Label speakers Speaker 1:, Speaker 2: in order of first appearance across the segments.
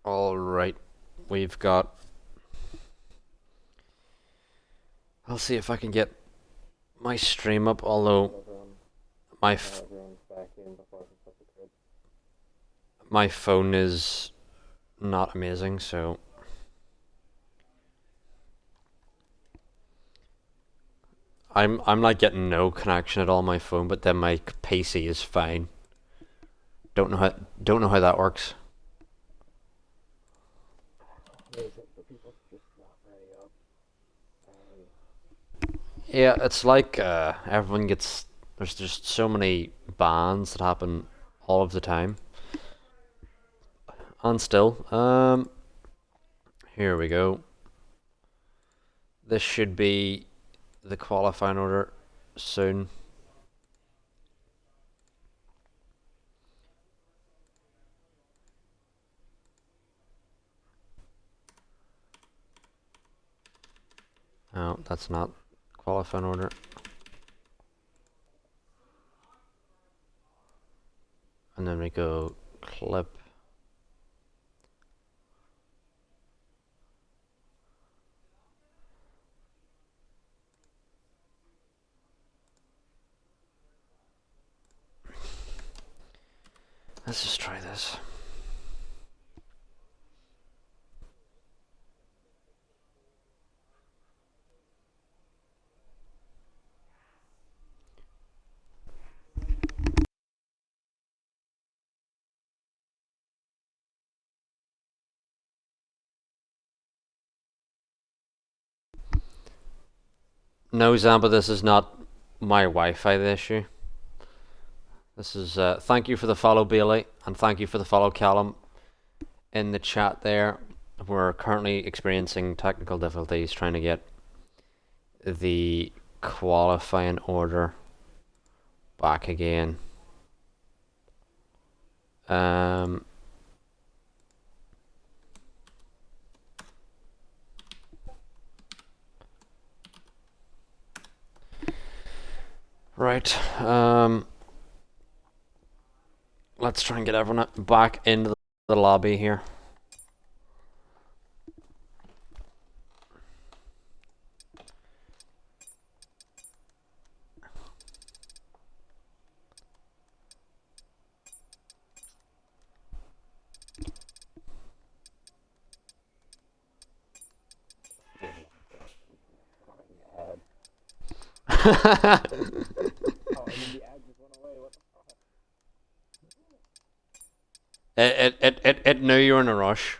Speaker 1: All right, we've got. I'll see if I can get my stream up. Although my my phone is not amazing, so I'm not getting no connection at all on my phone. But then my PC is fine. Don't know how don't know how that works. Yeah, it's like everyone gets. There's just so many bans that happen all of the time. And still, here we go. This should be the qualifying order soon. Oh, that's not qualifying order. And then we go clip. Let's just try this. No, Zamba, this is not my Wi-Fi the issue. This is thank you for the follow, Bailey, and thank you for the follow, Callum, in the chat there. We're currently experiencing technical difficulties trying to get the qualifying order back again. Um, right. Let's try and get everyone back into the lobby here. It knew you were in a rush.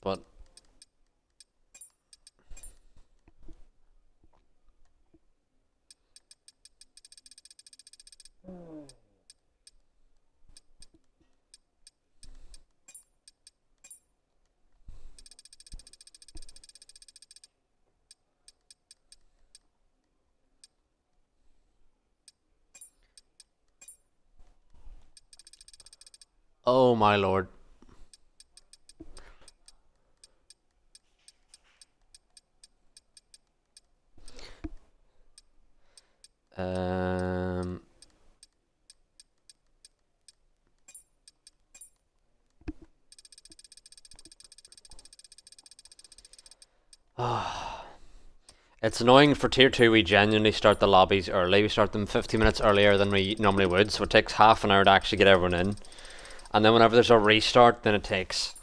Speaker 1: But oh my lord. Um. It's annoying for tier 2 we genuinely start the lobbies early. We start them 15 minutes earlier than we normally would, so it takes half an hour to actually get everyone in. And then whenever there's a restart, then it takes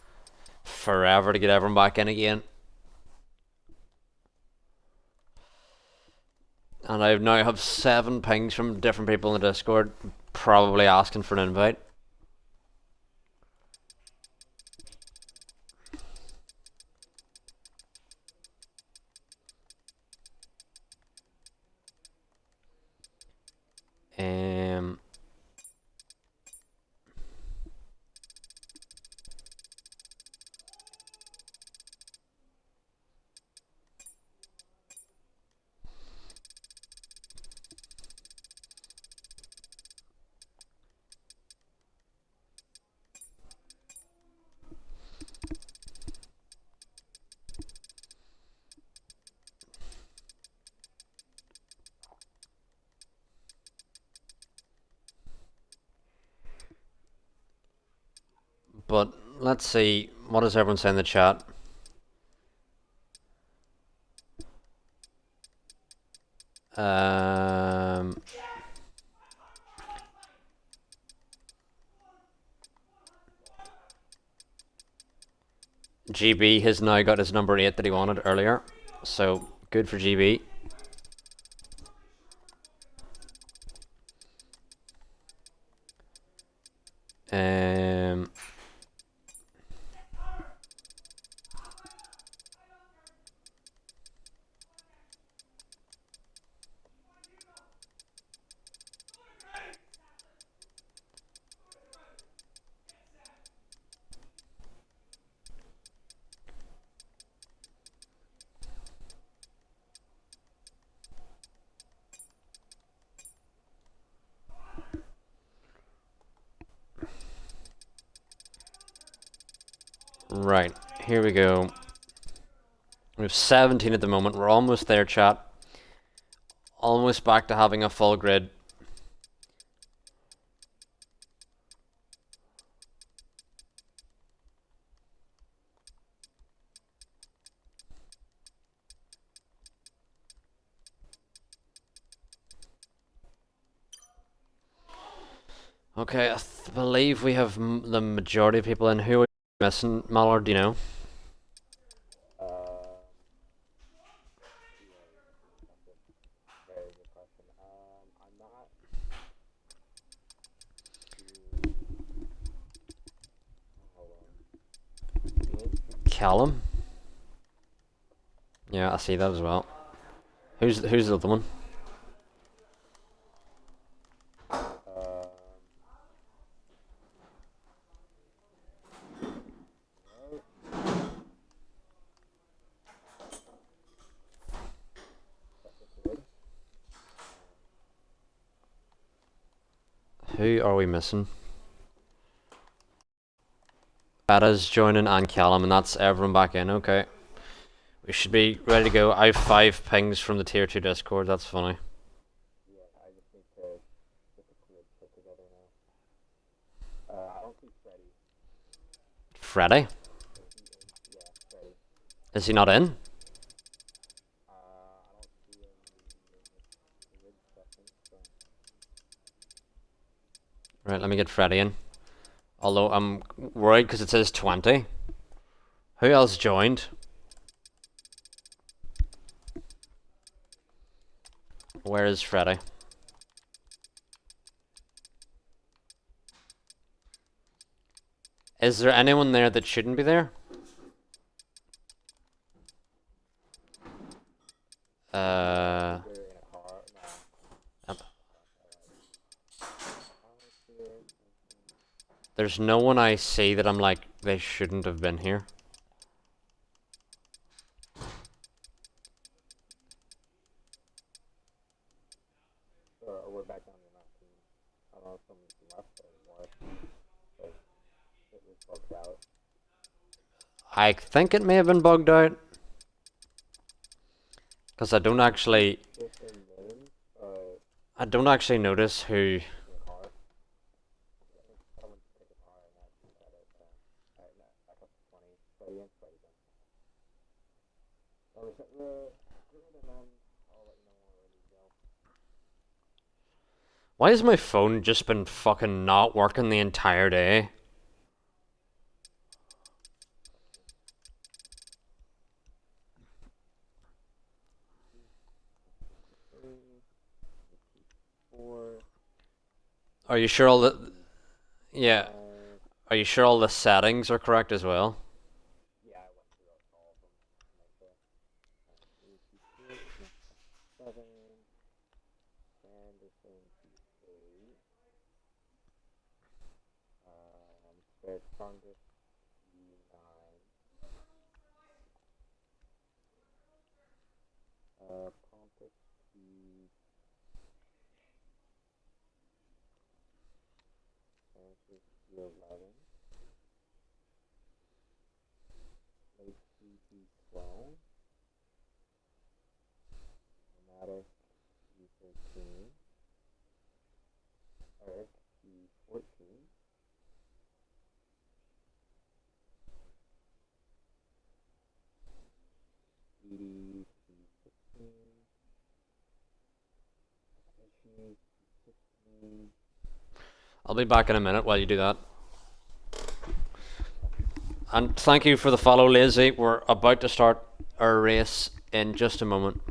Speaker 1: forever to get everyone back in again. And I now have 7 pings from different people in the Discord probably asking for an invite. Um, but let's see. What does everyone say in the chat? GB has now got his number 8 that he wanted earlier, so good for GB. Right, here we go. We have 17 at the moment. We're almost there, chat. Almost back to having a full grid. Okay, I believe we have the majority of people in. Who are we missing, Mallard? Do you know?
Speaker 2: Very good question. I'm not.
Speaker 1: Callum? Yeah, I see that as well. Who's the other one? Who are we missing? Bada's joining and Callum, and that's everyone back in. Okay. We should be ready to go. I have 5 pings from the tier 2 Discord. That's funny.
Speaker 2: Yeah, I just need to get the grid put together now. I don't see Freddy.
Speaker 1: Freddy?
Speaker 2: Yeah, Freddy.
Speaker 1: Is he not in?
Speaker 2: I don't see him in the grid section. So.
Speaker 1: Right, let me get Freddy in. Although I'm worried because it says 20. Who else joined? Where is Freddy? Is there anyone there that shouldn't be there? Yep. There's no one I see that I'm like, they shouldn't have been here.
Speaker 2: We're back on the map team. I don't know if someone's left or what. It was bugged out.
Speaker 1: I think it may have been bugged out. Because I don't actually notice who. Why has my phone just been fucking not working the entire day? Are you sure all the... Yeah. Are you sure all the settings are correct as well?
Speaker 2: Yeah, I went through all of them. Like 7, Anderson, 8. Fred Fungus, 9. Pompous, 11. Lacey, 12. Dramatic, 13. Eric, 14.
Speaker 1: I'll be back in a minute while you do that. And thank you for the follow, Lazy. We're about to start our race in just a moment.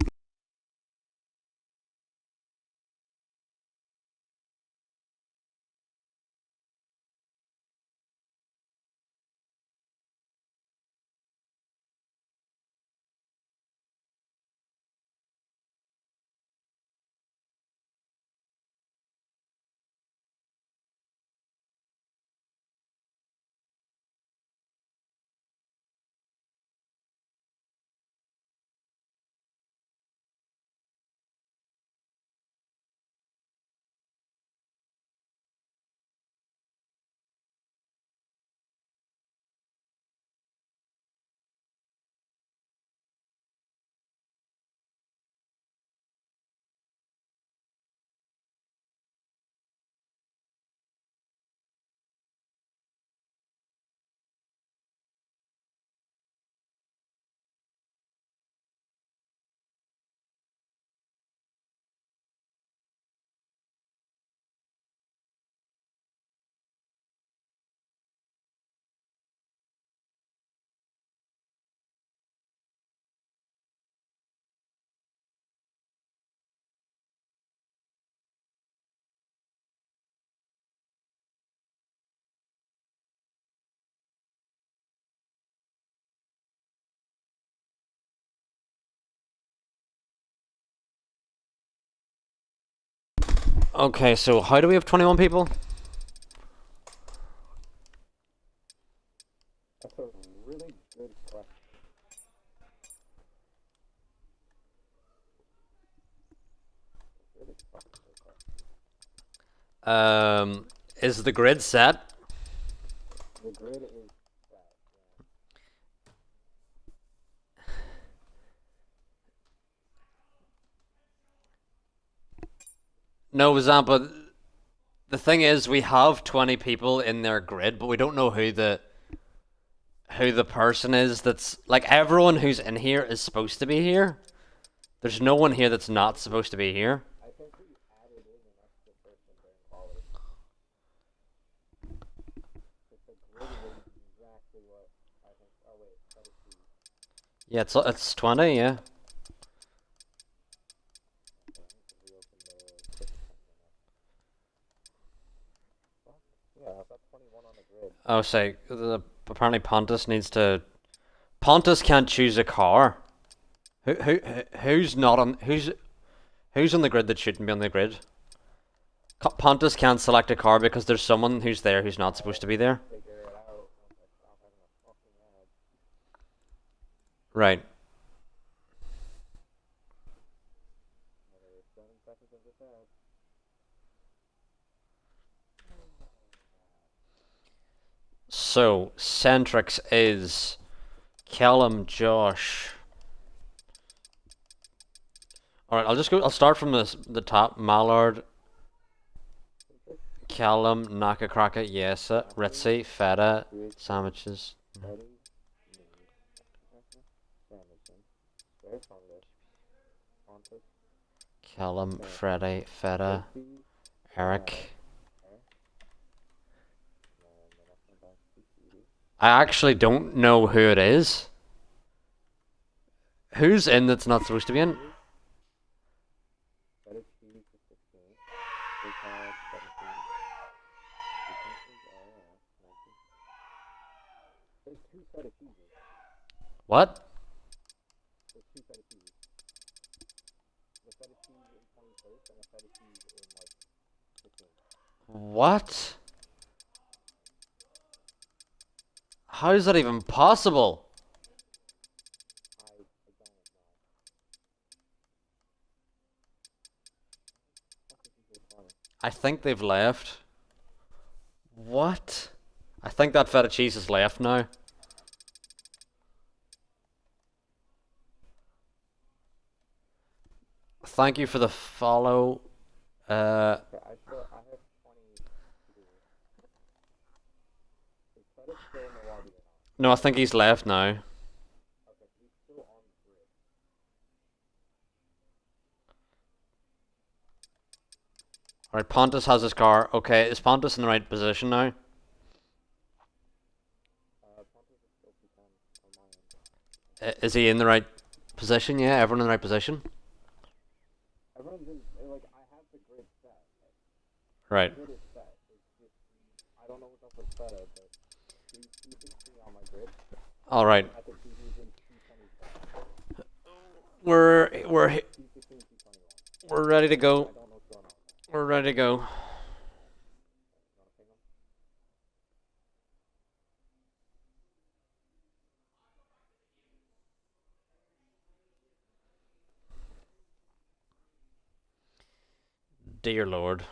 Speaker 1: Okay, so how do we have 21 people?
Speaker 2: That's a really good question. Really fucking good question.
Speaker 1: Is the grid set?
Speaker 2: The grid is set,
Speaker 1: No, Zampa. The thing is, we have 20 people in their grid, but we don't know who the person is that's like everyone who's in here is supposed to be here. There's no one here that's not supposed to be here.
Speaker 2: I think we added in an extra person during college. Because the grid was exactly what I think. Oh wait, that is the.
Speaker 1: Yeah, it's 20, yeah.
Speaker 2: Okay, I need to reopen the quick time now. Fuck. Yeah, I've got 21 on the grid.
Speaker 1: Oh, say apparently Pontus needs to. Pontus can't choose a car. Who's not on who's on the grid that shouldn't be on the grid? Pontus can't select a car because there's someone who's there who's not supposed to be there.
Speaker 2: Figure it out once I stop having a fucking ad.
Speaker 1: Right.
Speaker 2: Another 7 seconds of this ad.
Speaker 1: So Centrix is Callum, Josh. All right, I'll start from the top. Mallard, Callum, Nakakraka, Yesa, Ritzy, Feta, sandwiches.
Speaker 2: Ready? Sanderson. Very fungus. Pontus.
Speaker 1: Callum, Freddy, Feta, Eric. I actually don't know who it is. Who's in that's not supposed to be in?
Speaker 2: That is cheese for 16. Big Hog 17. There's 2 set of cheeses.
Speaker 1: What?
Speaker 2: There's 2 set of cheeses. The set of cheese in 21st and a set of cheese in like 15.
Speaker 1: What? How is that even possible?
Speaker 2: I don't know.
Speaker 1: I think they've left. What? I think that feta cheese has left now. Thank you for the follow.
Speaker 2: Okay, I have 20 cheeses. Is Feta still in the lobby or not?
Speaker 1: No, I think he's left now.
Speaker 2: Okay, so he's still on the grid.
Speaker 1: Right, Pontus has his car. Okay, is Pontus in the right position now?
Speaker 2: Pontus is still P10 on my end.
Speaker 1: Is he in the right position? Yeah, everyone in the right position?
Speaker 2: Everyone's in, like, I have the grid set.
Speaker 1: Right.
Speaker 2: The grid is set. It's just, I don't know what's up with Feta, but he's just on my grid.
Speaker 1: Alright.
Speaker 2: I think he's in P20.
Speaker 1: We're
Speaker 2: He's between P21.
Speaker 1: we're ready to
Speaker 2: I
Speaker 1: go.
Speaker 2: don't know what's going on.
Speaker 1: We're ready to go.
Speaker 2: You wanna ping him?
Speaker 1: Dear Lord.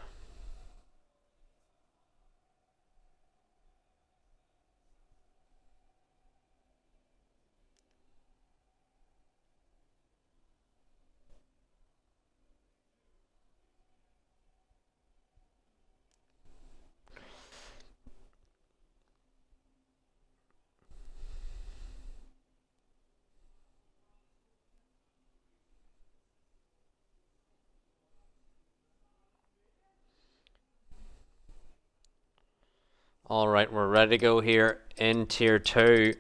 Speaker 1: Alright, we're ready to go here in tier 2.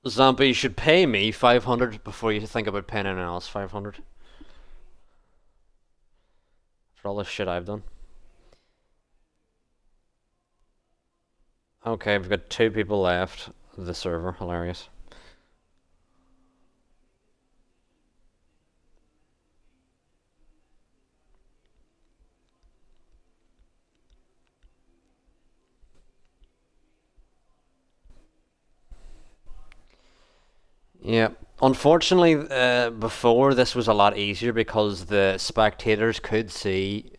Speaker 1: Zombie, you should pay me 500 before you think about paying anyone else 500. For all the shit I've done. Okay, we've got 2 people left of the server. Hilarious. Yeah. Unfortunately, before this was a lot easier because the spectators could see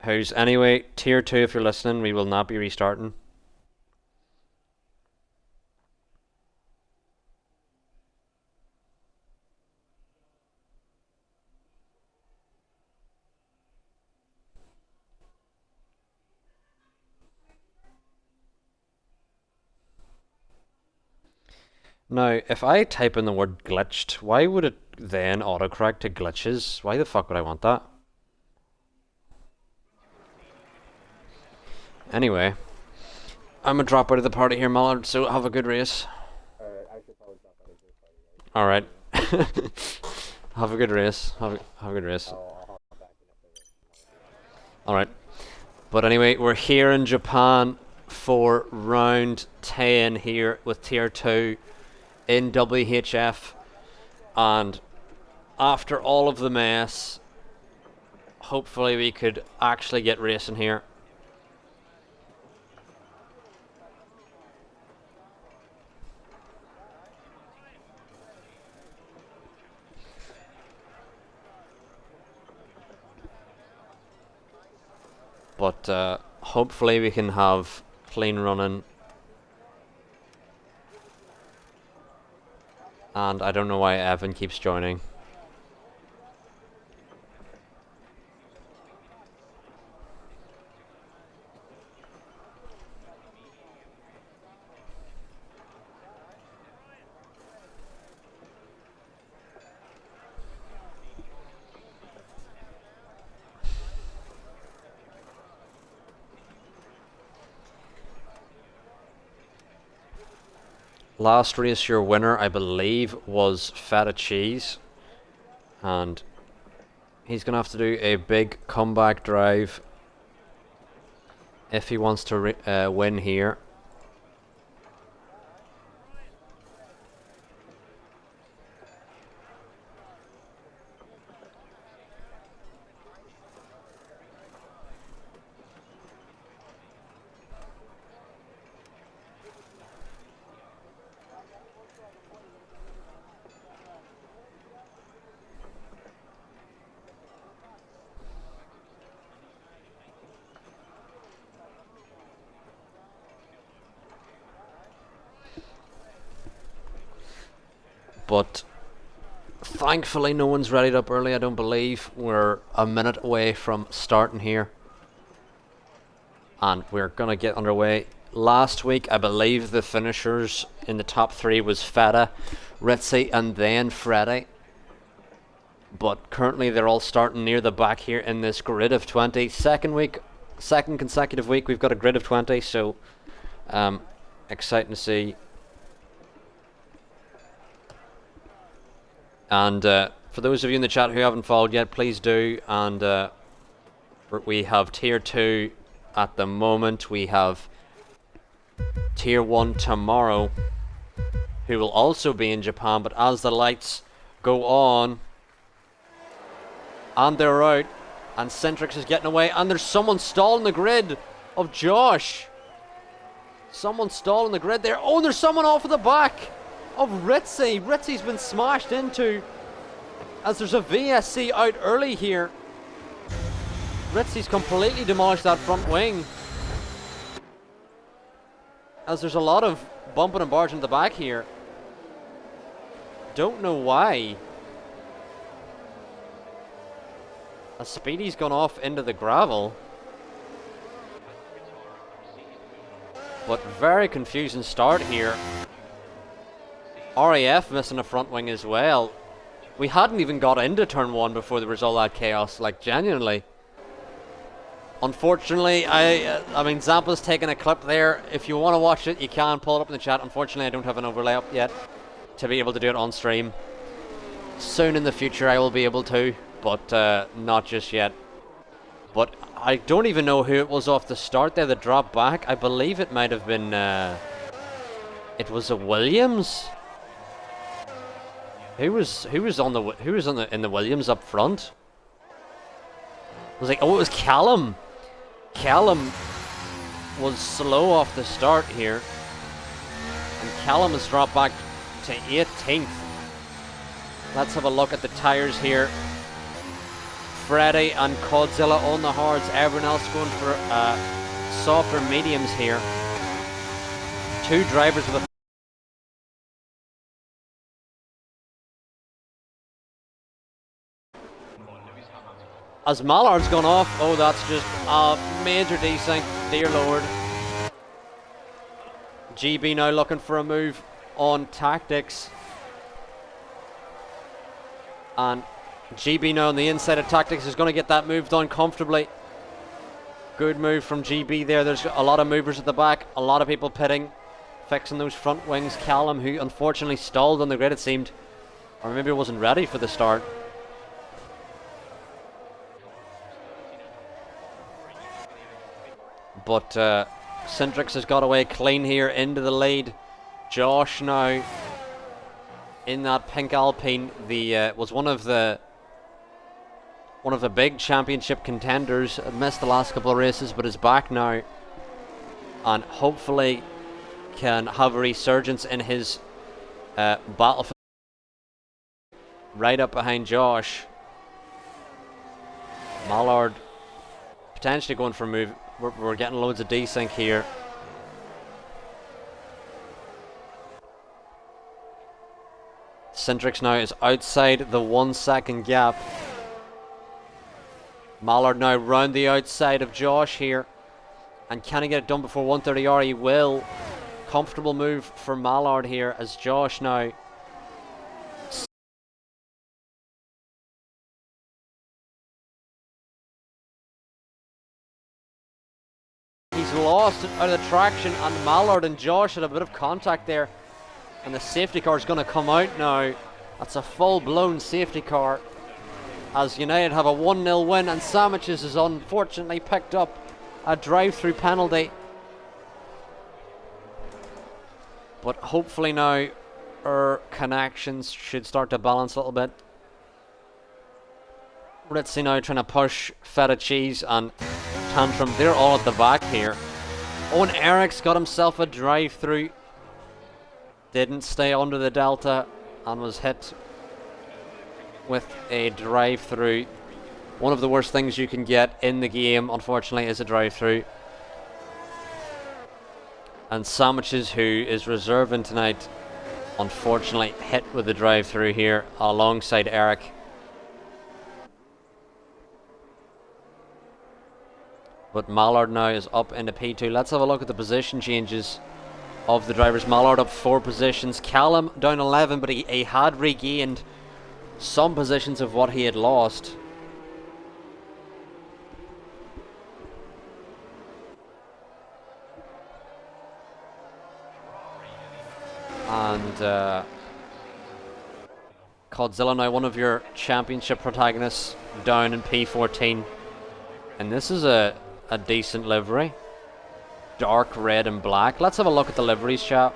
Speaker 1: who's anyway tier 2. If you're listening, we will not be restarting. Now, if I type in the word glitched, why would it then autocorrect to glitches? Why the fuck would I want that? Anyway, I'm gonna drop out of the party here, Mallard, so have a good race.
Speaker 2: I should probably drop out of this party, right?
Speaker 1: Alright. Have a good race. Have a good race.
Speaker 2: I'll hop back in if there is.
Speaker 1: Alright. But anyway, we're here in Japan for round 10 here with tier 2 in WHF, and after all of the mess, hopefully we could actually get racing here. But hopefully we can have clean running. And I don't know why Evan keeps joining. Last race, your winner, I believe, was Feta Cheese. And he's going to have to do a big comeback drive if he wants to win here. But thankfully no one's readied up early, I don't believe. We're a minute away from starting here. And we're going to get underway. Last week, I believe the finishers in the top 3 was Feta, Ritzy and then Freddy. But currently they're all starting near the back here in this grid of 20. Second consecutive week we've got a grid of 20, so exciting to see. And for those of you in the chat who haven't followed yet, please do. And we have tier 2 at the moment. We have tier 1 tomorrow, who will also be in Japan. But as the lights go on, and they're out, and Centrix is getting away, and there's someone stalling the grid of Josh. Someone stalling the grid there. Oh, there's someone off of the back of Ritzy. Ritzy's been smashed into, as there's a VSC out early here. Ritzy's completely demolished that front wing, as there's a lot of bumping and barging at the back here. Don't know why. A Speedy's gone off into the gravel. But very confusing start here. RAF missing a front wing as well. We hadn't even got into turn 1 before there was all that chaos, like genuinely. Unfortunately, I mean, Zampa's taking a clip there. If you want to watch it, you can pull it up in the chat. Unfortunately, I don't have an overlay up yet to be able to do it on stream. Soon in the future, I will be able to, but not just yet. But I don't even know who it was off the start there that dropped back. I believe it might have been, it was a Williams. Who was in the Williams up front? It was like, oh, it was Callum. Callum was slow off the start here, and Callum has dropped back to 18th. Let's have a look at the tires here. Freddy and Codzilla on the hards. Everyone else going for softer mediums here. Two drivers with a as Mallard's gone off. Oh, that's just a major desync, dear lord. GB now looking for a move on tactics. And GB now on the inside of tactics is going to get that move done comfortably. Good move from GB there. There's a lot of movers at the back. A lot of people pitting, fixing those front wings. Callum, who unfortunately stalled on the grid, it seemed. Or maybe wasn't ready for the start. But Centrix has got away clean here into the lead. Josh now in that pink Alpine. Was one of the big championship contenders. Missed the last couple of races, but is back now, and hopefully can have a resurgence in his Battlefield. Right up behind Josh. Mallard potentially going for a move. We're getting loads of desync here. Centrix now is outside the 1 second gap. Mallard now round the outside of Josh here. And can he get it done before 130R? He will. Comfortable move for Mallard here as Josh now. He's lost it out of the traction, and Mallard and Josh had a bit of contact there. And the safety car is going to come out now. That's a full-blown safety car, as United have a 1-0 win, and Sandwiches has unfortunately picked up a drive-through penalty. But hopefully now our connections should start to balance a little bit. Ritzy now trying to push Feta Cheese and Tantrum. They're all at the back here. Oh, and Eric's got himself a drive-through. Didn't stay under the Delta and was hit with a drive-through. One of the worst things you can get in the game, unfortunately, is a drive-through. And Sandwiches, who is reserving tonight, unfortunately hit with the drive-through here alongside Eric. But Mallard now is up into P2. Let's have a look at the position changes. of the drivers. Mallard up 4 positions. Callum down 11, but he had regained some positions of what he had lost. And Godzilla now one of your championship protagonists down in P14. And this is a decent livery. Dark red and black. Let's have a look at the liveries, chat.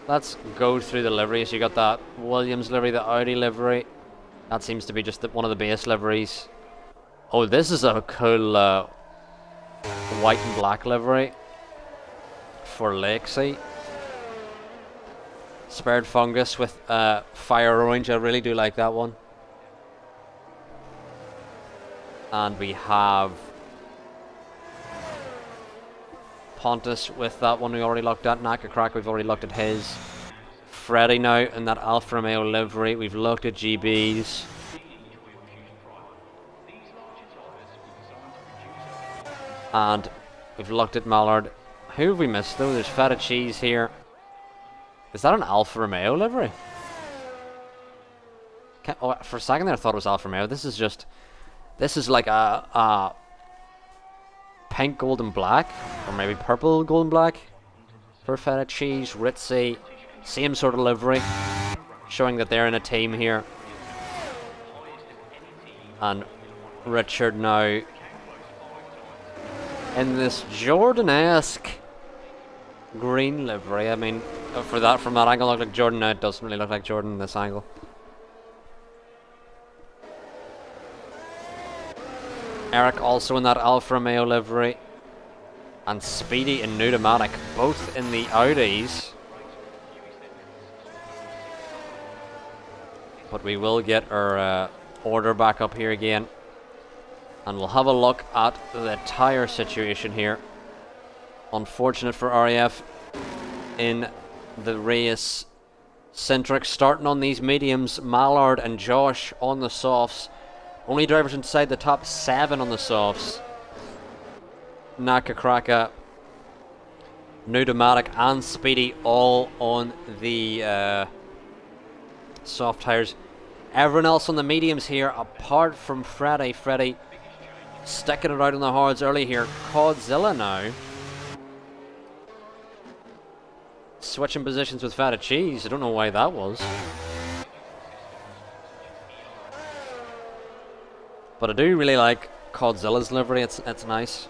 Speaker 1: Let's go through the liveries. You got that Williams livery, the Audi livery. That seems to be just one of the base liveries. Oh, this is a cool white and black livery for Lakesy. Spared fungus with fire orange. I really do like that one. And we have Pontus with that one we already looked at. Naka Crack, we've already looked at his. Freddy now in that Alfa Romeo livery. We've looked at GB's. And we've looked at Mallard. Who have we missed though? There's feta cheese here. Is that an Alfa Romeo livery? Oh, for a second there I thought it was Alfa Romeo. This is like a pink, gold and black, or maybe purple, gold and black for feta cheese. Ritzy, same sort of livery, showing that they're in a team here. And Richard now in this Jordan-esque green livery. I mean, from that angle, look like Jordan. Now it doesn't really look like Jordan in this angle. Eric also in that Alfa Romeo livery. And Speedy and Pneumatic, both in the Audis. But we will get our order back up here again. And we'll have a look at the tyre situation here. Unfortunate for RAF in the race. Centric starting on these mediums. Mallard and Josh on the softs. Only drivers inside the top 7 on the softs. Naka Kraka, Pneumatic and Speedy all on the soft tyres. Everyone else on the mediums here apart from Freddy. Freddy sticking it out on the hards early here. Codzilla now switching positions with feta cheese. I don't know why that was. But I do really like Codzilla's livery. It's nice.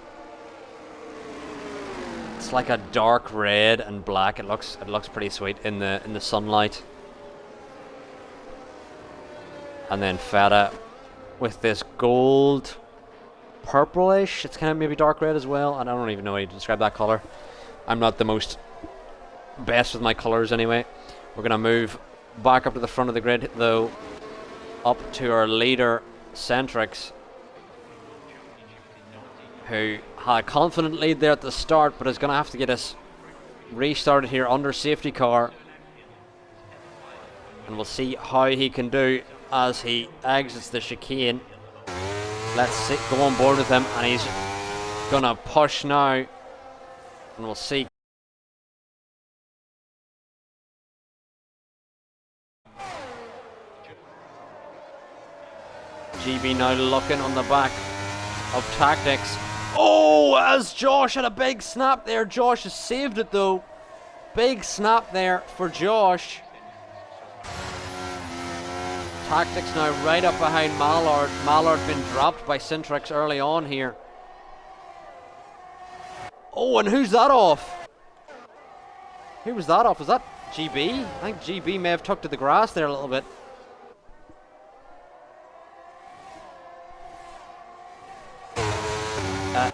Speaker 1: It's like a dark red and black. It looks pretty sweet in the sunlight. And then feta with this gold purplish. It's kind of maybe dark red as well. And I don't even know how to describe that color. I'm not the most best with my colors anyway. We're gonna move back up to the front of the grid though, up to our leader Centrix, who had a confident lead there at the start, but is going to have to get us restarted here under safety car. And we'll see how he can do as he exits the chicane. Let's go on board with him, and he's going to push now. And we'll see. GB now looking on the back of Tactics. Oh, as Josh had a big snap there. Josh has saved it though. Big snap there for Josh. Tactics now right up behind Mallard. Mallard been dropped by Centrix early on here. Oh, and who's that off? Who was that off? Was that GB? I think GB may have tucked to the grass there a little bit.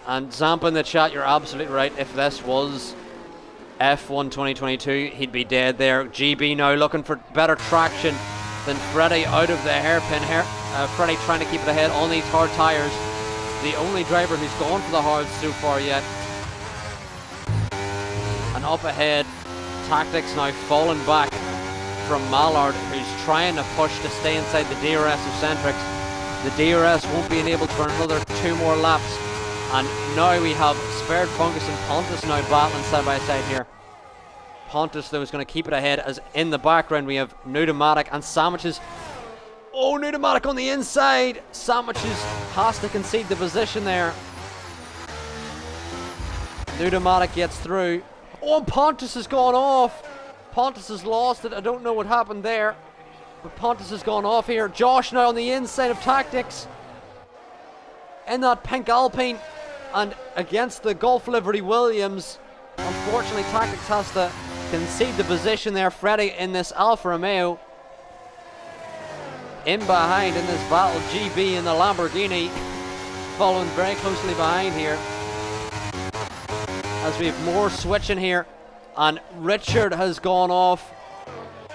Speaker 1: And Zampa in the chat, you're absolutely right. If this was F1 2022, he'd be dead there. GB now looking for better traction than Freddy out of the hairpin. Freddy trying to keep it ahead on these hard tyres. The only driver who's gone for the hards so far yet. And up ahead, Tactics now falling back from Mallard, who's trying to push to stay inside the DRS of Centrix. The DRS won't be enabled for another 2 more laps. And now we have Spared Fungus and Pontus now battling side by side here. Pontus, though, is going to keep it ahead, as in the background we have Pneumatic and Sandwiches. Oh, Pneumatic on the inside. Sandwiches has to concede the position there. Pneumatic gets through. Oh, and Pontus has gone off. Pontus has lost it. I don't know what happened there, but Pontus has gone off here. Josh now on the inside of Tactics in that pink Alpine and against the Golf Livery Williams. Unfortunately, Tactics has to concede the position there. Freddie in this Alfa Romeo. In behind in this battle, GB in the Lamborghini following very closely behind here. As we have more switching here, and Richard has gone off,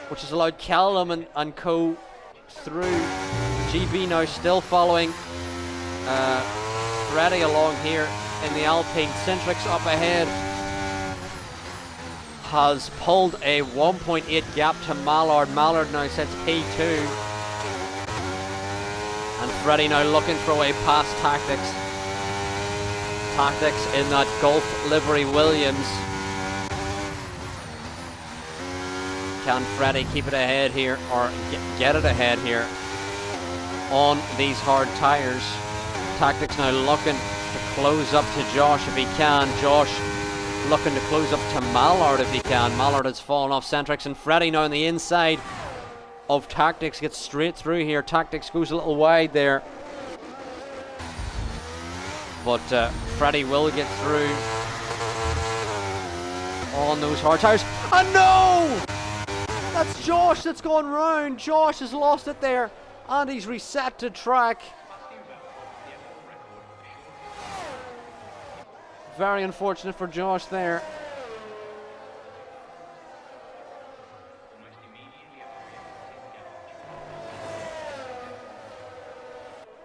Speaker 1: which has allowed Callum and co through. GB now still following Freddie along here in the Alpine. Centrix up ahead has pulled a 1.8 gap to Mallard. Mallard now sits P2. And Freddie now looking for a way past Tactics. Tactics in that Golf Livery Williams. Can Freddie keep it ahead here, or get it ahead here on these hard tires? Tactics now looking to close up to Josh if he can. Josh looking to close up to Mallard if he can. Mallard has fallen off Centrix, and Freddie now on the inside of Tactics gets straight through here. Tactics goes a little wide there, but Freddie will get through on those hard tires. And no! That's Josh that's gone round. Josh has lost it there, and he's reset to track. Very unfortunate for Josh there.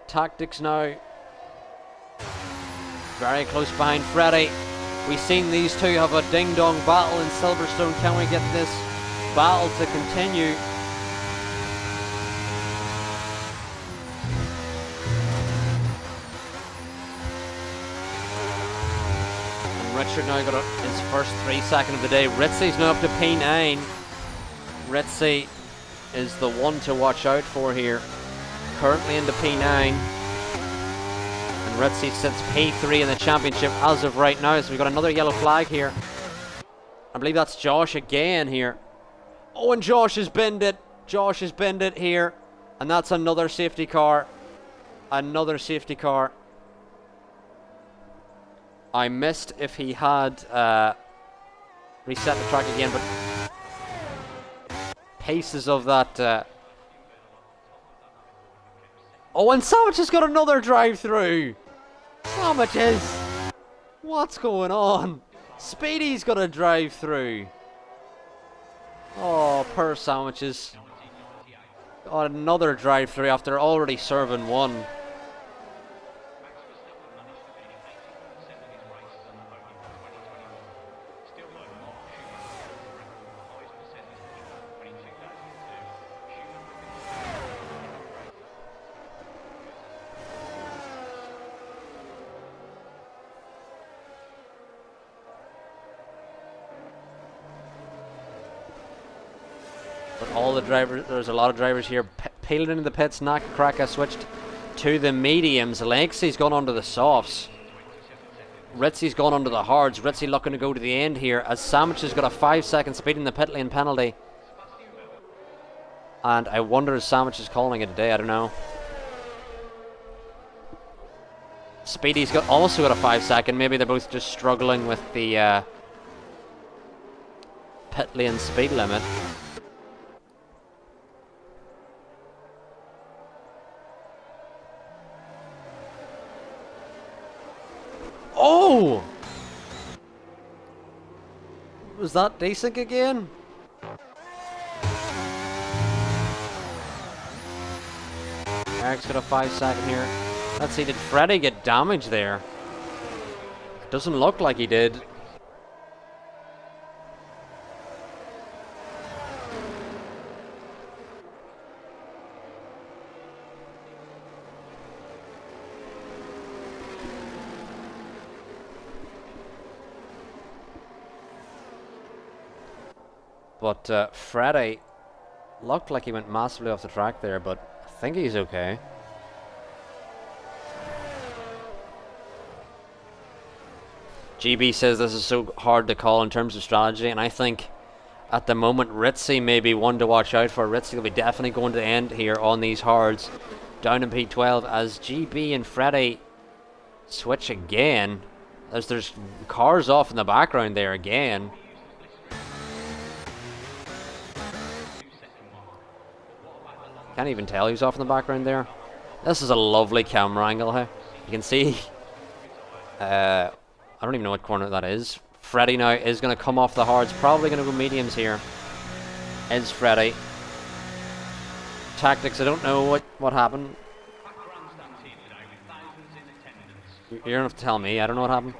Speaker 1: Tactics now very close behind Freddie. We've seen these two have a ding-dong battle in Silverstone. Can we get this battle to continue? And Richard now got his first 3 seconds of the day. Ritzy's now up to P9. Ritzy is the one to watch out for here. Currently into P9. And Ritzy sits P3 in the championship as of right now. So we've got another yellow flag here. I believe that's Josh again here. Oh, and Josh has binned it. Josh has binned it here. And that's another safety car. Another safety car. I missed if he had reset the track again, but paces of that. Oh, and Sandwich has got another drive-through. Sandwiches. What's going on? Speedy's got a drive-through. Oh, poor Sandwiches. Got another drive-through after already serving one. All the drivers, there's a lot of drivers here peeling into the pits. Nakakraka switched to the mediums. Alexi's gone onto the softs. Ritzy's gone onto the hards. Ritzy looking to go to the end here as Sandwich has got a 5-second speed in the pit lane penalty. And I wonder if Sandwich is calling it a day. I don't know. Speedy's also got a 5-second. Maybe they're both just struggling with the pit lane speed limit. Oh! Was that desync again? Eric's got a 5-second here. Let's see, did Freddie get damaged there? Doesn't look like he did. But Freddie looked like he went massively off the track there, but I think he's okay. GB says this is so hard to call in terms of strategy, and I think at the moment Ritzy may be one to watch out for. Ritzy will be definitely going to end here on these hards down in P12 as GB and Freddie switch again. As there's cars off in the background there again. Can't even tell who's off in the background there. This is a lovely camera angle here. You can see I don't even know what corner that is. Freddie now is going to come off the hards. Probably going to go mediums here. Is Freddie. Tactics, I don't know what happened. You're going to have to tell me. I don't know what happened.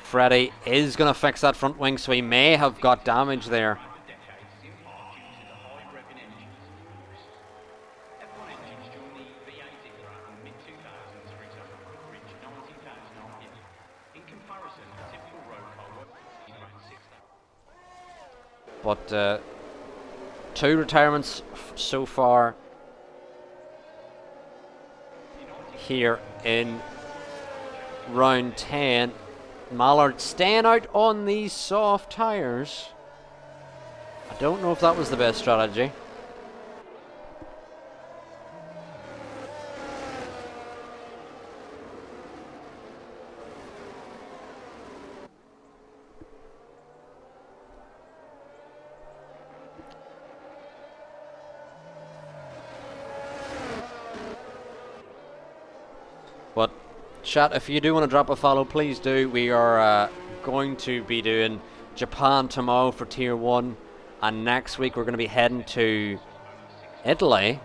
Speaker 1: Freddie is going to fix that front wing, so he may have got damage there. But 2 retirements so far here in round 10. Mallard staying out on these soft tyres. I don't know if that was the best strategy. But chat, if you do want to drop a follow, please do. We are going to be doing Japan tomorrow for Tier 1. And next week we're going to be heading to Italy.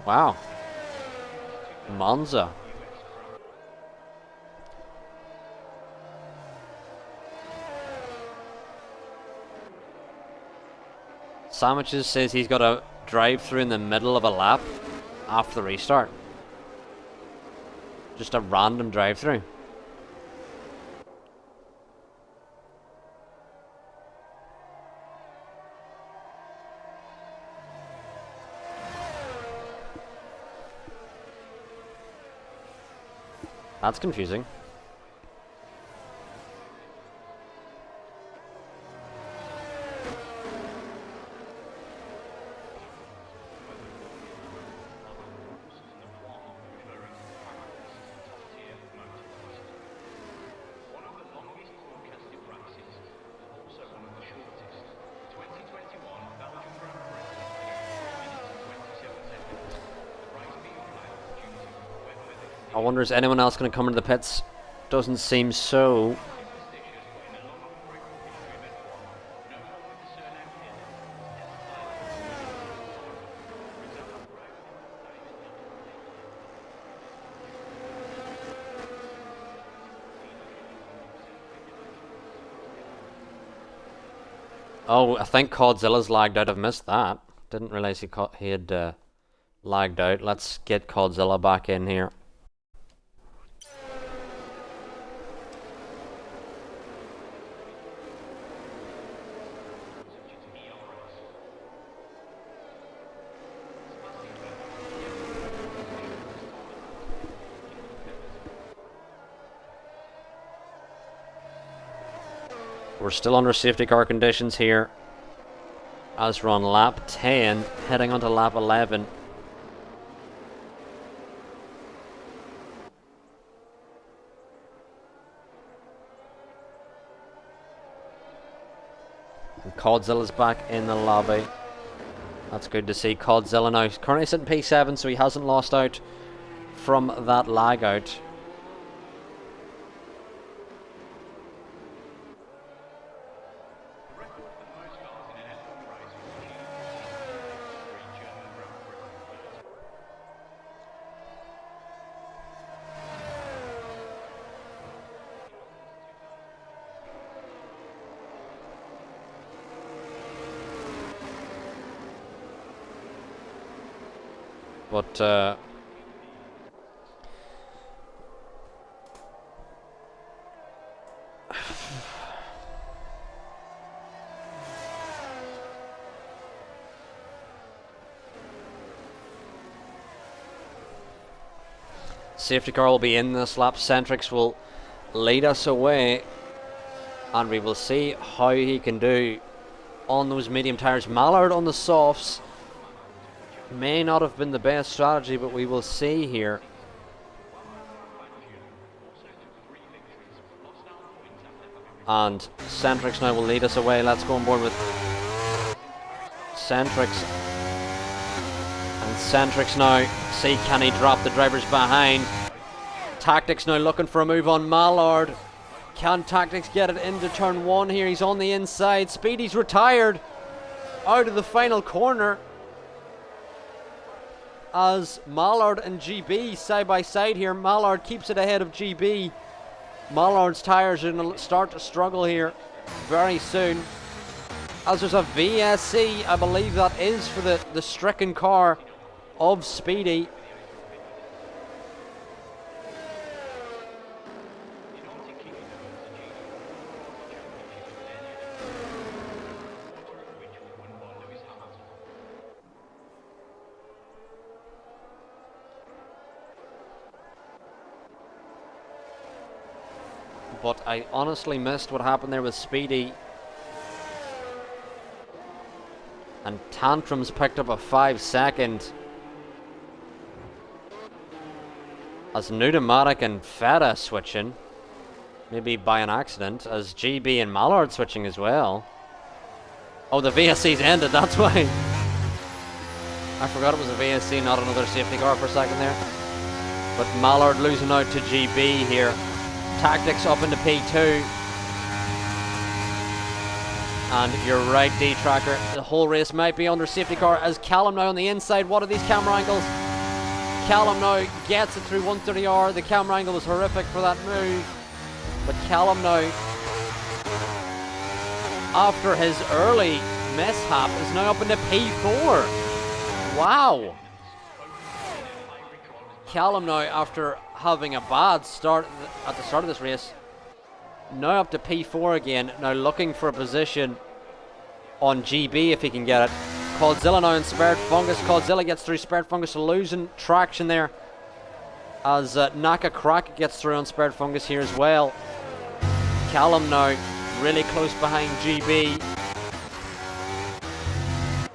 Speaker 1: Wow. Monza. Sandwiches says he's got a drive through in the middle of a lap after the restart. Just a random drive through. That's confusing. I wonder, is anyone else going to come into the pits? Doesn't seem so. Oh, I think Codzilla's lagged out. I've missed that. Didn't realize he had lagged out. Let's get Codzilla back in here. We're still under safety car conditions here as we're on lap 10, heading onto lap 11. And Codzilla's back in the lobby. That's good to see. Codzilla now currently sitting P7, so he hasn't lost out from that lag out. But Safety car will be in this lap. Centrix will lead us away, and we will see how he can do on those medium tires. Mallard on the softs may not have been the best strategy, but we will see here. And Centrix now will lead us away. Let's go on board with Centrix. And Centrix now, see, can he drop the drivers behind? Tactics now looking for a move on Mallard. Can Tactics get it into turn 1 here? He's on the inside. Speedy's retired out of the final corner as Mallard and GB side by side here. Mallard keeps it ahead of GB. Mallard's tyres are going to start to struggle here very soon, as there's a VSC, I believe that is for the stricken car of Speedy. But I honestly missed what happened there with Speedy. And Tantrums picked up a 5-second. As Pneumatic and Feta switching. Maybe by an accident. As GB and Mallard switching as well. Oh, the VSC's ended, that's why. I forgot it was a VSC, not another safety car for a second there. But Mallard losing out to GB here. Tactics up into P2. And you're right, D-Tracker. The whole race might be under safety car as Callum now on the inside. What are these camera angles? Callum now gets it through 130R. The camera angle was horrific for that move. But Callum now, after his early mishap, is now up into P4. Wow. Callum now, after having a bad start at the start of this race, now up to P4 again, now looking for a position on GB if he can get it. Coldzilla now in Spared Fungus. Coldzilla gets through. Spared Fungus losing traction there as Naka Crack gets through on Spared Fungus here as well. Callum now really close behind GB.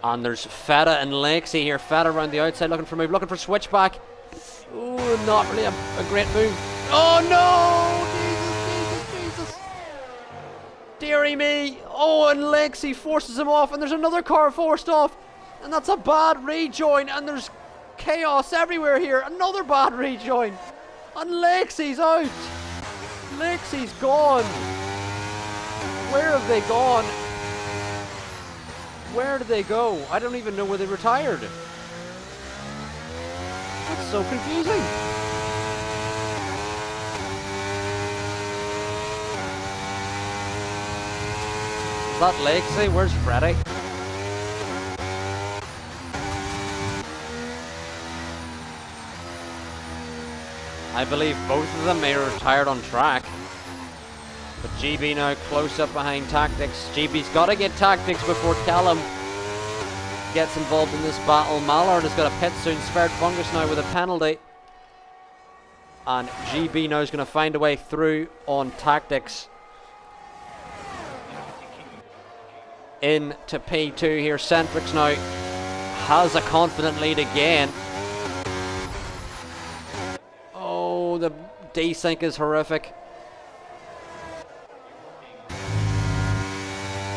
Speaker 1: And there's Feta and Lexi here. Feta around the outside looking for a move, looking for switchback. Ooh, not really a great move. Oh no! Jesus. Dearie me. Oh, and Lexi forces him off, and there's another car forced off. And that's a bad rejoin, and there's chaos everywhere here. Another bad rejoin. And Lexi's out. Lexi's gone. Where have they gone? Where did they go? I don't even know where they retired. It's so confusing. Is that Lexi? Where's Freddy? I believe both of them may have retired on track. But GB now close up behind Tactics. GB's got to get Tactics before Callum gets involved in this battle. Mallard has got a pit soon. Spared Fungus now with a penalty. And GB now is going to find a way through on Tactics. Into P2 here. Centrix now has a confident lead again. Oh, the desync is horrific.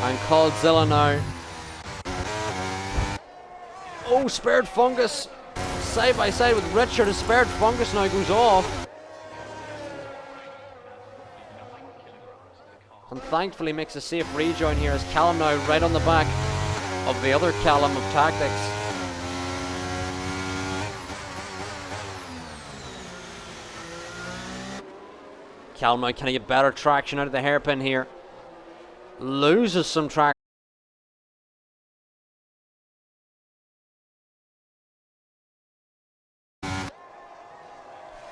Speaker 1: And Coldzilla now. Oh, Spared Fungus side by side with Richard. A Spared Fungus now goes off. And thankfully makes a safe rejoin here as Callum now right on the back of the other Callum of Tactics. Callum now, can he get better traction out of the hairpin here? Loses some traction.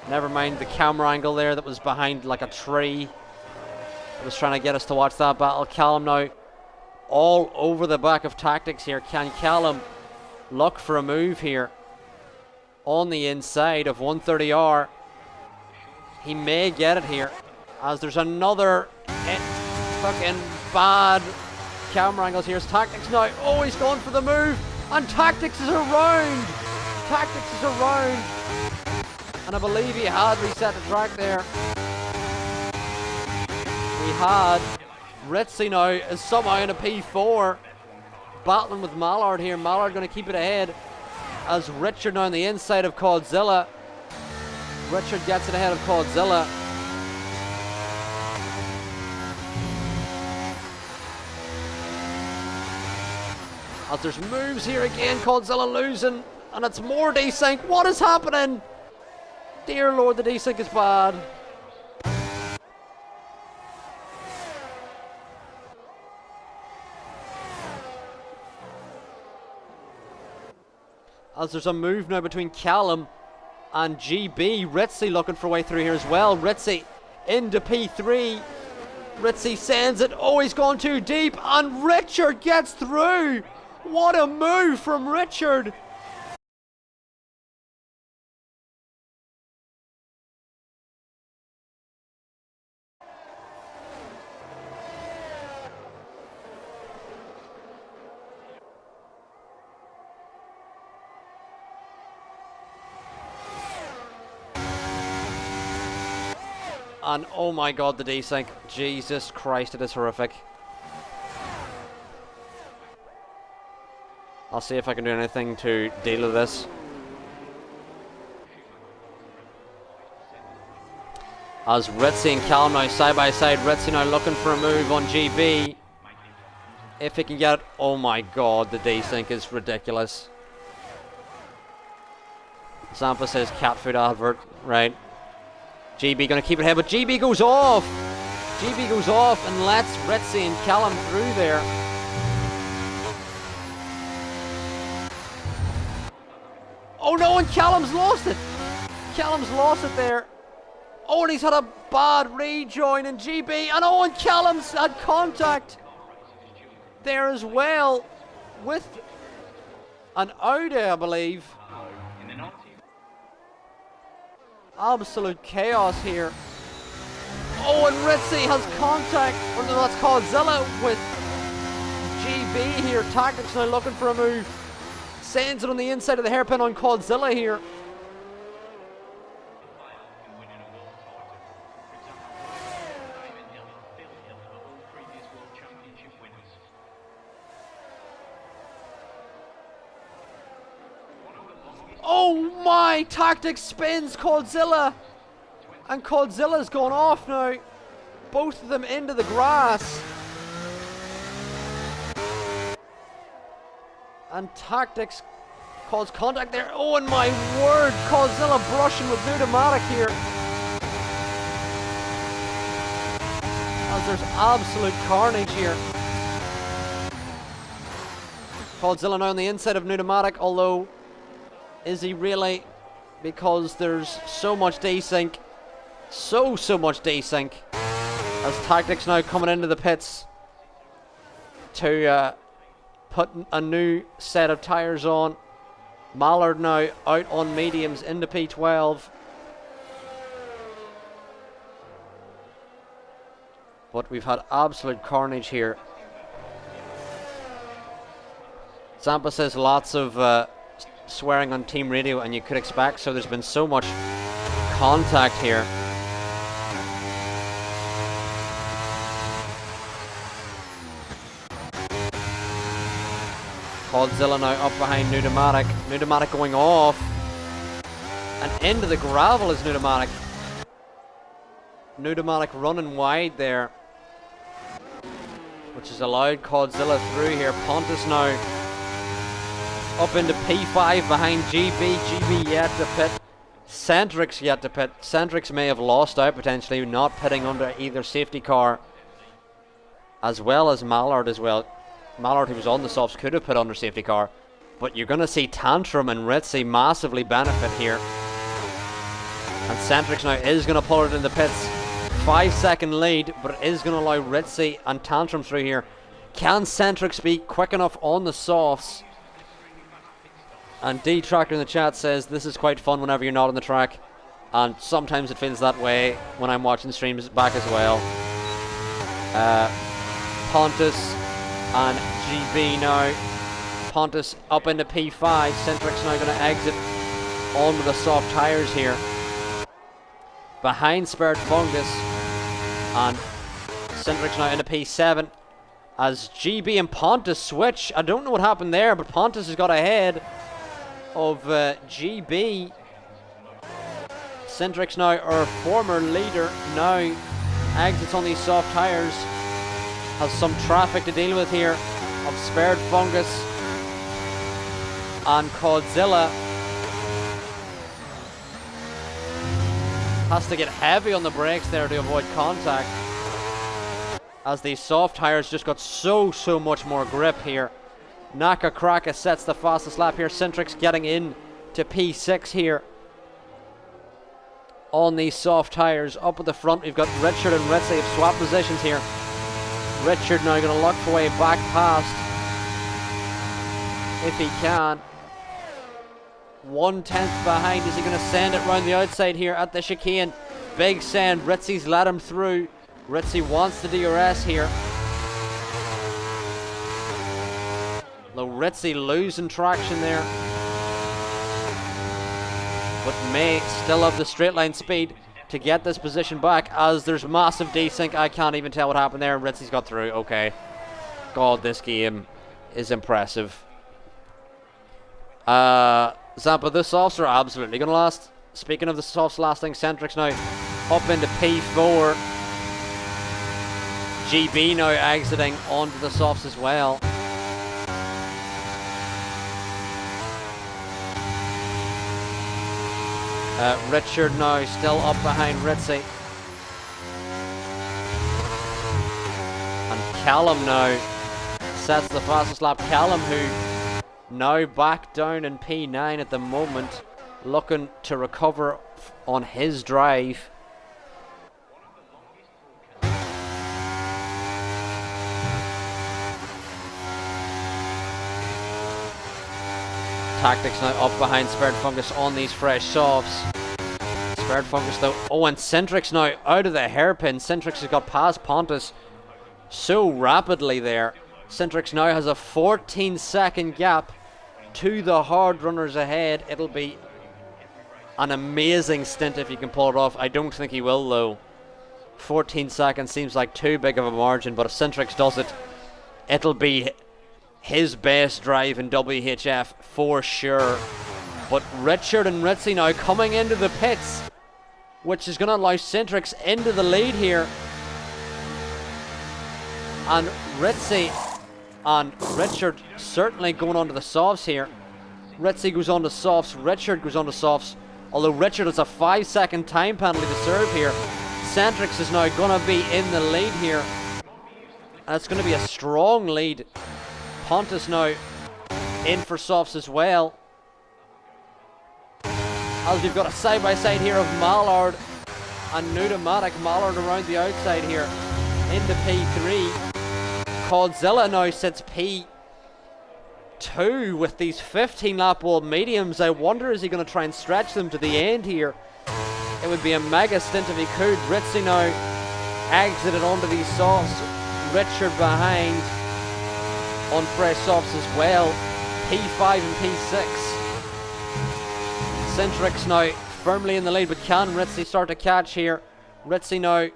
Speaker 1: Never mind the camera angle there that was behind like a tree. I was trying to get us to watch that battle. Callum now all over the back of Tactics here. Can Callum look for a move here on the inside of 130R? He may get it here, as there's another fucking bad camera angles here. Tactics now. Oh, he's going for the move, and Tactics is around. Tactics is around, and I believe he had reset the track there. He had. Ritzy now is somehow in a P4, battling with Mallard here. Mallard going to keep it ahead, as Richard now on the inside of Codzilla. Richard gets it ahead of Codzilla. As there's moves here again, Codzilla losing, and it's more desync. What is happening? Dear Lord, the desync is bad. As there's a move now between Callum and GB. Ritzy looking for a way through here as well. Ritzy into P3. Ritzy sends it. Oh, he's gone too deep, and Richard gets through. What a move from Richard. And oh my god, the desync. Jesus Christ, it is horrific. I'll see if I can do anything to deal with this. As Ritzy and Callum now side by side. Ritzy now looking for a move on GB. If he can get it. Oh my god, the desync is ridiculous. Zampa says cat food advert, right? GB gonna keep it ahead, but GB goes off! GB goes off and lets Ritzy and Callum through there. Oh no, and Callum's lost it! Callum's lost it there. Oh, and he's had a bad rejoin in GB, and oh, and Callum's had contact there as well with an Audi, I believe. Absolute chaos here. Oh, and Ritzy has contact, or no, that's Codzilla with GB here. Tactics now looking for a move. Sends it on the inside of the hairpin on Codzilla here. Oh my! Tactics spins Codzilla, and Codzilla's gone off now. Both of them into the grass. And Tactics calls contact there. Oh, and my word! Codzilla brushing with Nutomatic here. As there's absolute carnage here. Codzilla now on the inside of Nutomatic, although is he really? Because there's so much desync. So much desync. As Tactics now coming into the pits to put a new set of tyres on. Mallard now out on mediums into P12. But we've had absolute carnage here. Zampa says lots of swearing on team radio, and you could expect so. There's been so much contact here. Codzilla now up behind Nutomatic. Nutomatic going off, and into the gravel is Nutomatic. Nutomatic running wide there, which has allowed Codzilla through here. Pontus now up into P5 behind GB. GB yet to pit. Centrix yet to pit. Centrix may have lost out potentially, not pitting under either safety car, as well as Mallard as well. Mallard, who was on the softs, could have put under safety car, but you're going to see Tantrum and Ritzy massively benefit here. And Centrix now is going to pull it in the pits. 5-second lead, but it is going to allow Ritzy and Tantrum through here. Can Centrix be quick enough on the softs? And D-Tractor in the chat says this is quite fun whenever you're not on the track. and sometimes it feels that way when I'm watching streams back as well. Pontus and GB now. Pontus up into P5. Centric's now going to exit onto the soft tyres here. Behind Spared Fungus, and Centric's now into P7 as GB and Pontus switch. I don't know what happened there, but Pontus has got ahead of GB. Centric's now, our former leader, now exits on these soft tyres. Has some traffic to deal with here of Spared Fungus and Godzilla. Has to get heavy on the brakes there to avoid contact, as these soft tyres just got so much more grip here. Naka Kraka sets the fastest lap here. Centric's getting in to P6 here on these soft tyres. Up at the front we've got Richard and Ritzy have swapped positions here. Richard now going to look for a way back past if he can. 1/10 behind. Is he going to send it round the outside here at the chicane? Big send. Ritzy's let him through. Ritzy wants the DRS here. Though Ritzy losing traction there, but may still have the straight line speed to get this position back, as there's massive desync. I can't even tell what happened there. Ritzy's got through. Okay. God, this game is impressive. Zampa, the softs are absolutely going to last. Speaking of the softs lasting, Centric's now up into P4. GB now exiting onto the softs as well. Richard now still up behind Ritzy. And Callum now sets the fastest lap. Callum, who now back down in P9 at the moment, looking to recover on his drive. Tactics now up behind Spared Fungus on these fresh softs. Spared Fungus though. Oh, and Centric's now out of the hairpin. Centric's has got past Pontus so rapidly there. Centric's now has a 14-second gap to the hard runners ahead. It'll be an amazing stint if he can pull it off. I don't think he will though. 14 seconds seems like too big of a margin, but if Centric's does it, it'll be his best drive in WHF for sure. But Richard and Ritzy now coming into the pits, which is going to allow Centric's into the lead here. And Ritzy and Richard certainly going on to the softs here. Ritzy goes on to softs, Richard goes on to softs. Although Richard has a 5-second time penalty to serve here. Centric's is now going to be in the lead here. And it's going to be a strong lead. Pontus now in for softs as well. As we've got a side-by-side here of Mallard and Pneumatic. Mallard around the outside here into P3. Godzilla now sits P2 with these 15-lap wall mediums. I wonder, is he going to try and stretch them to the end here? It would be a mega stint if he could. Ritzy now exited onto these softs. Richard behind on fresh softs as well. P5 and P6. Centric's now firmly in the lead, but can Ritzy start to catch here? Ritzy now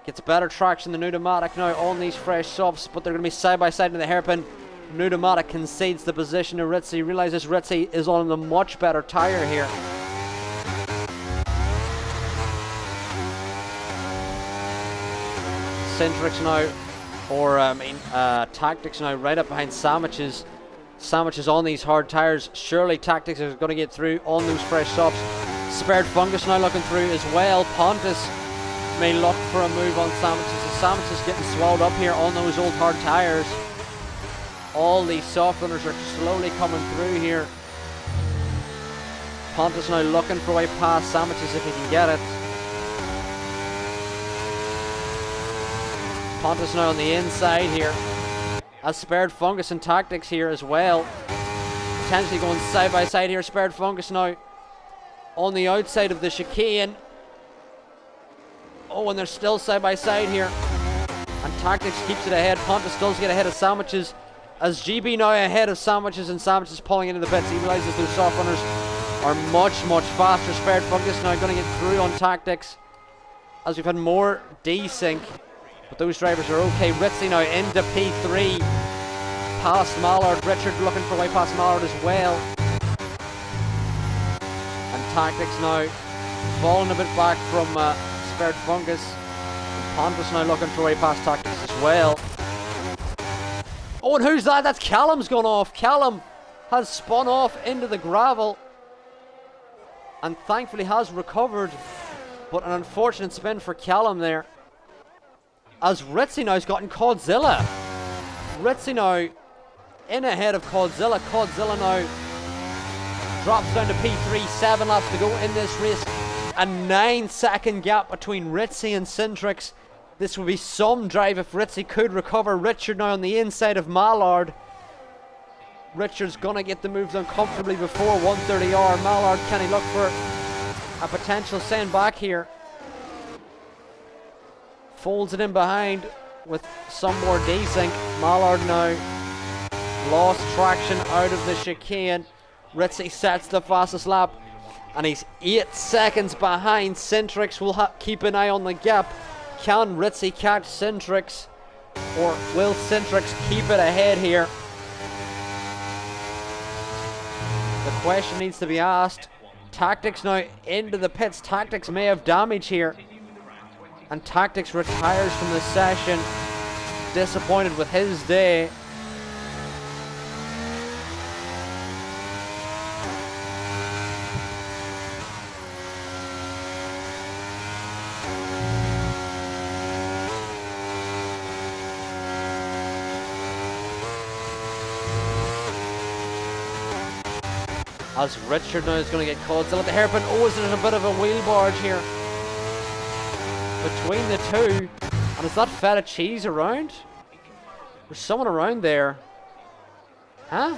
Speaker 1: gets better traction than Pneumatic now on these fresh softs, but they're going to be side by side in the hairpin. Pneumatic concedes the position to Ritzy, realizes Ritzy is on a much better tyre here. Centric's now, Tactics now right up behind Sandwiches. Sandwiches on these hard tyres. Surely Tactics is going to get through on those fresh softs. Spared Fungus now looking through as well. Pontus may look for a move on Sandwiches. The Sandwiches getting swallowed up here on those old hard tyres. All these soft runners are slowly coming through here. Pontus now looking for a way past Sandwiches if he can get it. Pontus now on the inside here. As Spared Fungus and Tactics here as well. Potentially going side by side here. Spared Fungus now on the outside of the chicane. Oh, and they're still side by side here. And Tactics keeps it ahead. Pontus does get ahead of Sandwiches. As GB now ahead of Sandwiches, and Sandwiches pulling into the pits. He realizes those soft runners are much faster. Spared Fungus now going to get through on Tactics, as we've had more desync, but those drivers are okay. Ritzy now into P3 past Mallard. Richard looking for way past Mallard as well, and Tactics now falling a bit back from Spared Fungus, and Pontus now looking for way past Tactics as well. Oh, and who's that? That's Callum's gone off. Callum has spun off into the gravel and thankfully has recovered, but an unfortunate spin for Callum there, as Ritzy now's gotten Codzilla. Ritzy now in ahead of Codzilla. Codzilla now drops down to P3, 7 laps to go in this race. A 9-second gap between Ritzy and Cintrix. This would be some drive if Ritzy could recover. Richard now on the inside of Mallard. Richard's gonna get the move done comfortably before 130R. Mallard, can he look for a potential send back here? Folds it in behind with some more desync. Mallard now lost traction out of the chicane. Ritzy sets the fastest lap, and he's 8 seconds behind. Cintrix will keep an eye on the gap. Can Ritzy catch Cintrix, or will Cintrix keep it ahead here? The question needs to be asked. Tactics now into the pits. Tactics may have damage here, and Tactics retires from the session, disappointed with his day. As Richard now is going to get caught. Still at the hairpin. Oh, is it a bit of a wheel barge here between the two? And is that feta cheese around? There's someone around there. Huh?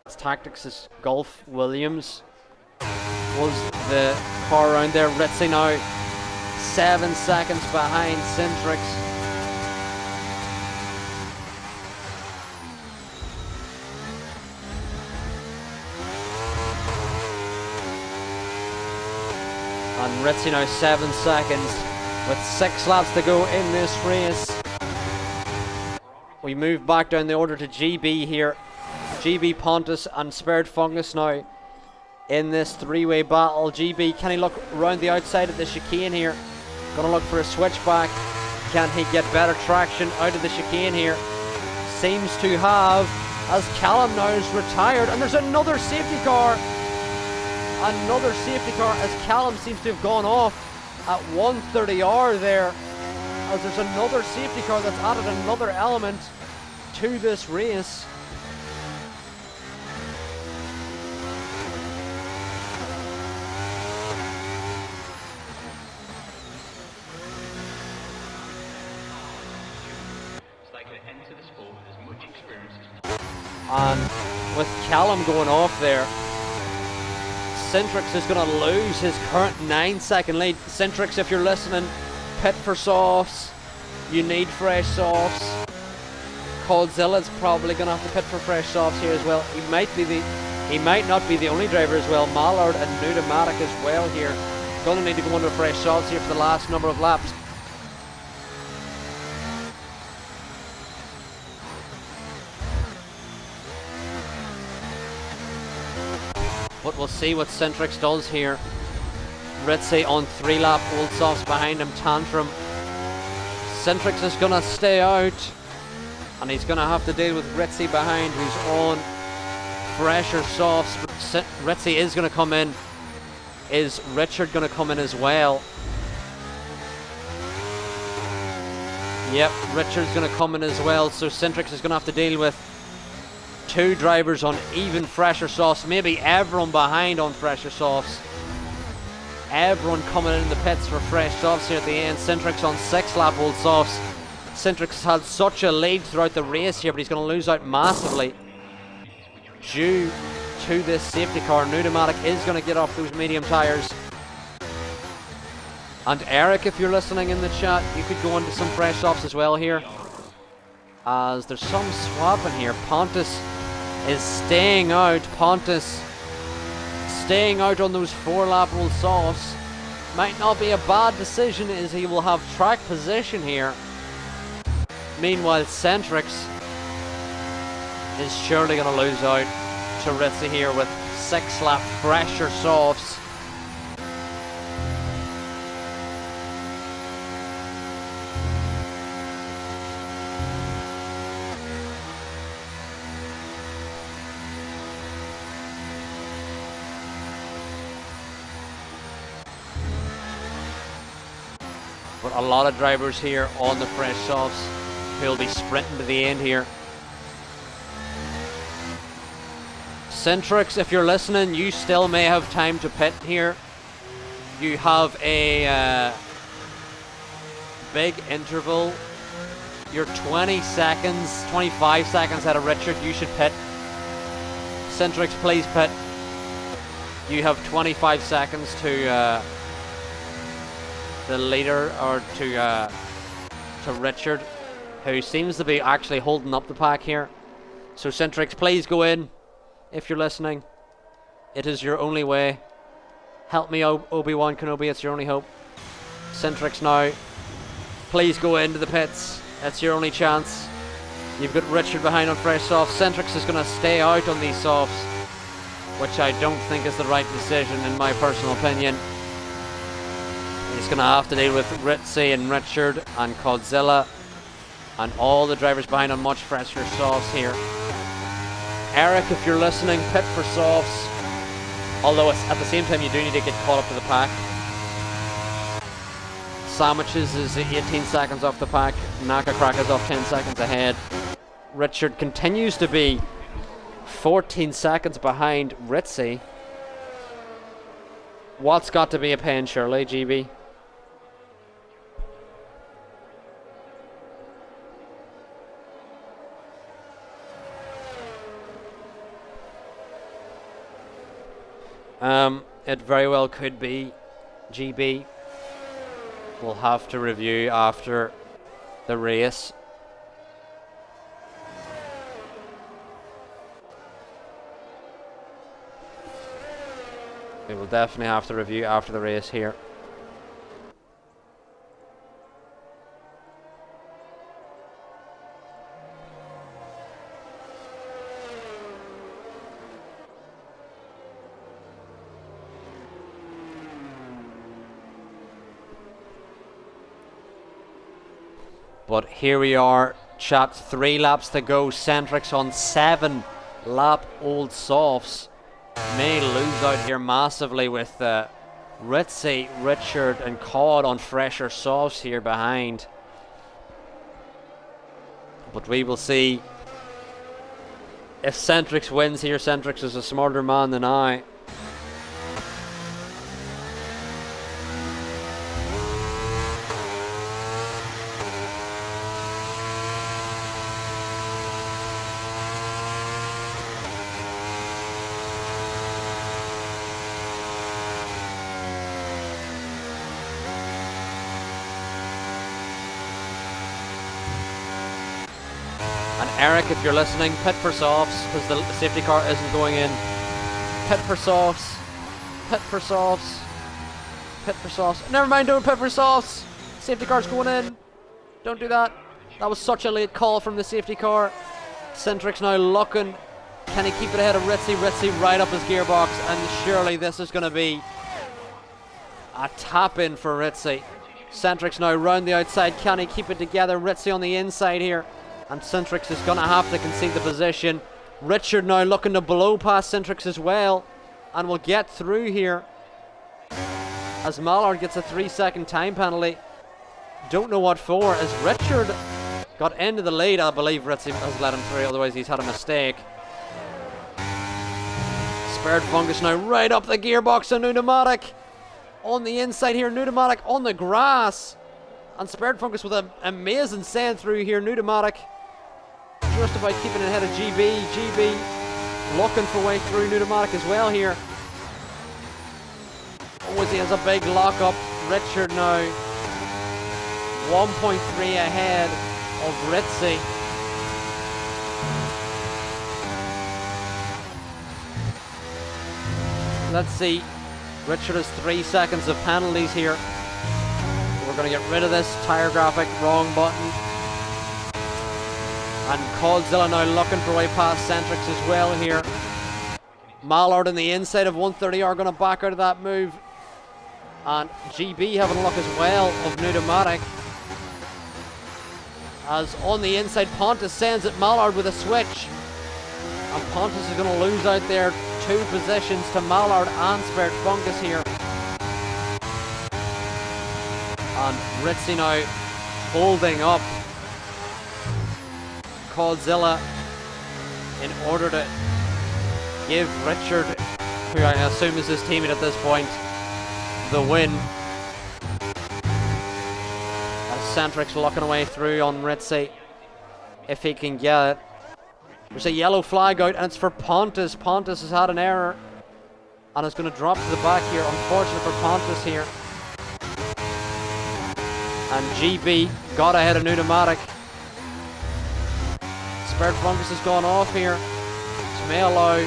Speaker 1: It's Tactics' Gulf Williams was the car around there. Ritzy now 7 seconds behind Cintrix. And Ritzy now 7 seconds with 6 laps to go in this race. We move back down the order to GB here. GB, Pontus and Spared Fungus now in this three-way battle. GB, can he look around the outside of the chicane here? Gonna look for a switchback. Can he get better traction out of the chicane here? Seems to have, as Callum now is retired, and there's another safety car. Another safety car, as Callum seems to have gone off at 130R there, as there's another safety car that's added another element to this race. And with Callum going off there, Cintrix is going to lose his current 9-second lead. Cintrix, if you're listening, pit for softs. You need fresh softs. Coldzilla's probably going to have to pit for fresh softs here as well. He might not be the only driver as well. Mallard and Pneumatic as well here. Going to need to go under fresh softs here for the last number of laps. But we'll see what Cintrix does here. Ritzy on 3-lap, old softs behind him, Tantrum. Cintrix is going to stay out, and he's going to have to deal with Ritzy behind, who's on fresher softs. But Ritzy is going to come in. Is Richard going to come in as well? Yep, Richard's going to come in as well, so Cintrix is going to have to deal with 2 drivers on even fresher softs, maybe everyone behind on fresher softs. Everyone coming in the pits for fresh softs here at the end. Cintrix on 6-lap old softs. Cintrix has had such a lead throughout the race here, but he's going to lose out massively due to this safety car. Pneumatic is going to get off those medium tyres. And Eric, if you're listening in the chat, you could go into some fresh softs as well here, as there's some swapping here. Pontus is staying out. Pontus staying out on those 4 lap old softs. Might not be a bad decision, as he will have track position here. Meanwhile, Centrix is surely going to lose out to Ritzy here with 6 lap fresher softs. But a lot of drivers here on the fresh softs who'll be sprinting to the end here. Centrix, if you're listening, you still may have time to pit here. You have a big interval. You're 20 seconds, 25 seconds ahead of Richard. You should pit. Centrix, please pit. You have 25 seconds to the leader, or to Richard, who seems to be actually holding up the pack here. So Centrix, please go in if you're listening. It is your only way. Help me, Obi-Wan Kenobi, it's your only hope. Centrix now, please go into the pits. That's your only chance. You've got Richard behind on fresh softs. Centrix is going to stay out on these softs, which I don't think is the right decision in my personal opinion. He's going to have to deal with Ritzy and Richard and Godzilla and all the drivers behind on much fresher softs here. Eric, if you're listening, pit for softs. Although it's, at the same time, you do need to get caught up to the pack. Sandwiches is 18 seconds off the pack. Naka Cracker's off 10 seconds ahead. Richard continues to be 14 seconds behind Ritzy. What's got to be a pain, surely, GB? It very well could be, GB. We'll have to review after the race. We will definitely have to review after the race here. But here we are, chat, 3 laps to go. Centrix on 7 lap old softs may lose out here massively with Ritzy, Richard and Cod on fresher softs here behind. But we will see if Centrix wins here. Centrix is a smarter man than I. Eric, if you're listening, pit for softs, because the safety car isn't going in. Pit for softs. Pit for softs. Pit for softs. Never mind, don't pit for softs. Safety car's going in. Don't do that. That was such a late call from the safety car. Centrix now looking. Can he keep it ahead of Ritzy? Ritzy right up his gearbox, and surely this is going to be a tap in for Ritzy. Centrix now round the outside. Can he keep it together? Ritzy on the inside here. And Centrix is going to have to concede the position. Richard now looking to blow past Centrix as well. And will get through here, as Mallard gets a 3-second time penalty. Don't know what for, as Richard got into the lead. I believe Ritzy has let him through, otherwise he's had a mistake. Spared Fungus now right up the gearbox of Pneumatic. On the inside here, Pneumatic on the grass. And Spared Fungus with an amazing send through here. Pneumatic just about keeping it ahead of GB. GB looking for a way through Pneumatic as well here. Oh, he has a big lock-up. Richard now 1.3 ahead of Ritzy. Let's see. Richard has 3 seconds of penalties here. We're going to get rid of this tire graphic. Wrong button. And Coldzilla now looking for a way past Centrix as well here. Mallard on the inside of 130 are going to back out of that move. And GB having a look as well of Pneumatic. As on the inside, Pontus sends it Mallard with a switch. And Pontus is going to lose out there 2 positions to Mallard and Spared Fungus here. And Ritzy now holding up Coldzilla in order to give Richard, who I assume is his teammate at this point, the win. As Centrix looking away through on Ritzy, if he can get it. There's a yellow flag out and it's for Pontus. Pontus has had an error and is going to drop to the back here. Unfortunate for Pontus here. And GB got ahead of Pneumatic. Spared Fungus has gone off here. This may allow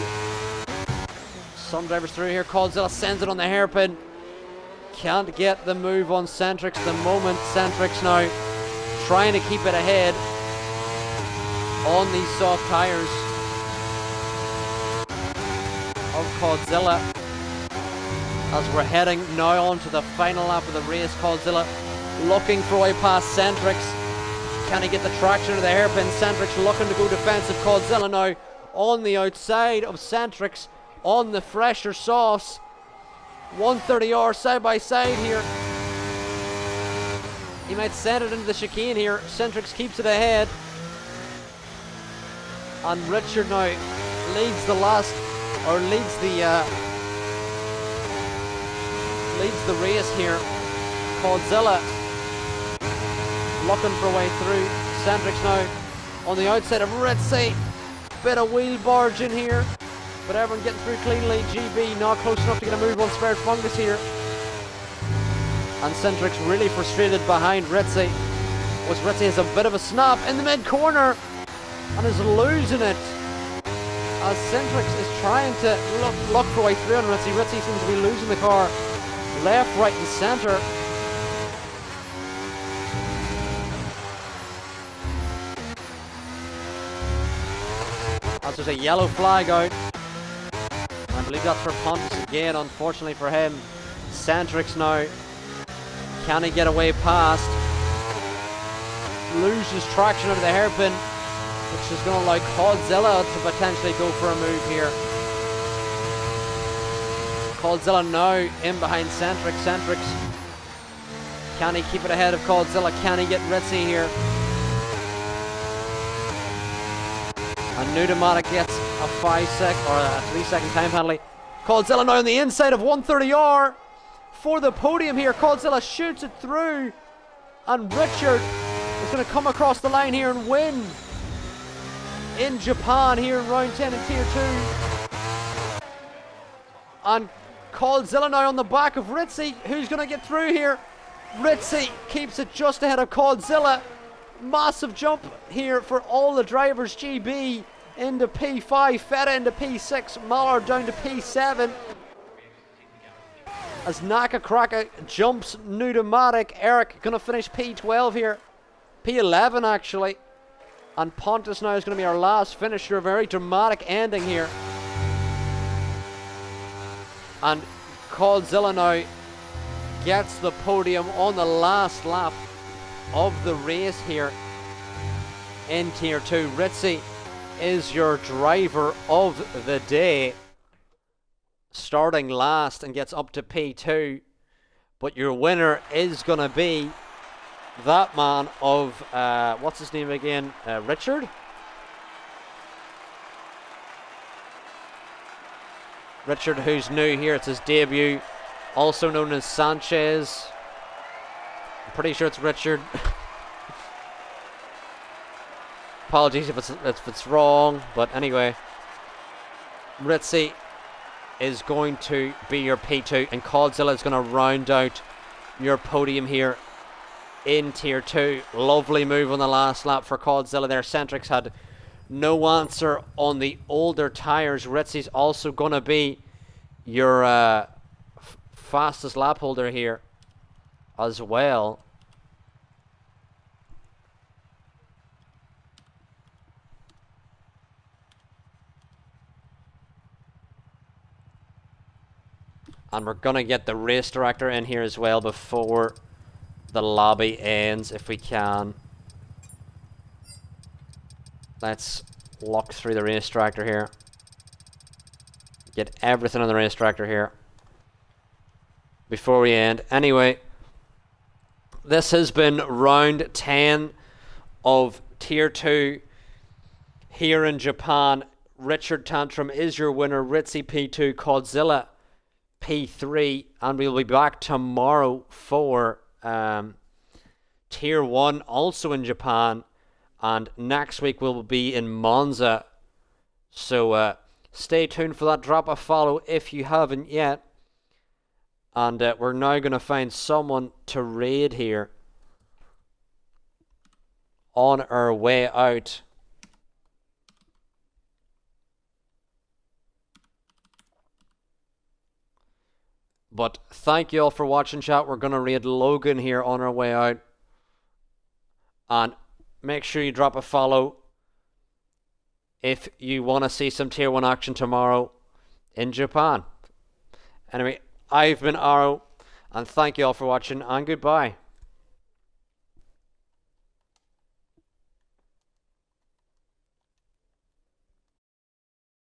Speaker 1: some drivers through here. Coldzilla sends it on the hairpin. Can't get the move on Centrix at the moment. Centrix now trying to keep it ahead on these soft tires of Coldzilla. As we're heading now on to the final lap of the race, Coldzilla looking for a way past Centrix. Can he get the traction of the hairpin? Centrix looking to go defensive. Coldzilla now on the outside of Centrix on the fresher softs. 130R side by side here. He might send it into the chicane here. Centrix keeps it ahead. And Richard now leads the last, or leads the race here. Coldzilla looking for a way through. Centrix now on the outside of Ritzy. Bit of wheel barging here, but everyone getting through cleanly. GB not close enough to get a move on Spared Fungus here. And Centrix really frustrated behind Ritzy. Ritzy has a bit of a snap in the mid corner and is losing it. As Centrix is trying to look for a way through on Ritzy. Ritzy seems to be losing the car left, right and centre. As there's a yellow flag out. I believe that's for Pontus again, unfortunately for him. Centrix now. Can he get away past? Loses traction over the hairpin, which is going to allow Coldzilla to potentially go for a move here. Coldzilla now in behind Centrix. Centrix, can he keep it ahead of Coldzilla? Can he get Ritzy here? And Pneumatic gets a 3-second time penalty. Coldzilla now on the inside of 130R for the podium here. Coldzilla shoots it through, and Richard is going to come across the line here and win in Japan here in round 10 in tier 2. And Coldzilla now on the back of Ritzy. Who's going to get through here? Ritzy keeps it just ahead of Coldzilla. Massive jump here for all the drivers. GB into P5, Feta into P6, Mallard down to P7. As Naka Kraka jumps Pneumatic. Eric going to finish P12 here. P11 actually. And Pontus now is going to be our last finisher. A very dramatic ending here. And Coldzilla now gets the podium on the last lap of the race here in tier 2. Ritzy is your driver of the day, starting last and gets up to P2, but your winner is gonna be that man of what's his name again? Richard who's new here. It's his debut, also known as Sanchez. I'm pretty sure it's Richard. Apologies if it's wrong, but anyway. Ritzy is going to be your P2, and Codzilla is going to round out your podium here in Tier 2. Lovely move on the last lap for Codzilla there. Centrix had no answer on the older tyres. Ritzy's also going to be your fastest lap holder here as well. And we're going to get the race director in here as well before the lobby ends, if we can. Let's look through the race director here. Get everything on the race director here before we end. Anyway, this has been round 10 of Tier 2 here in Japan. Richard Tantrum is your winner. Ritzy P2, Codzilla P3, and we'll be back tomorrow for Tier 1, also in Japan, and next week we'll be in Monza. So stay tuned for that. Drop a follow if you haven't yet. And we're now going to find someone to raid here on our way out. But thank you all for watching, chat. We're going to raid Logan here on our way out. And make sure you drop a follow if you want to see some Tier 1 action tomorrow in Japan. Anyway, I've been Arrow, and thank you all for watching, and goodbye.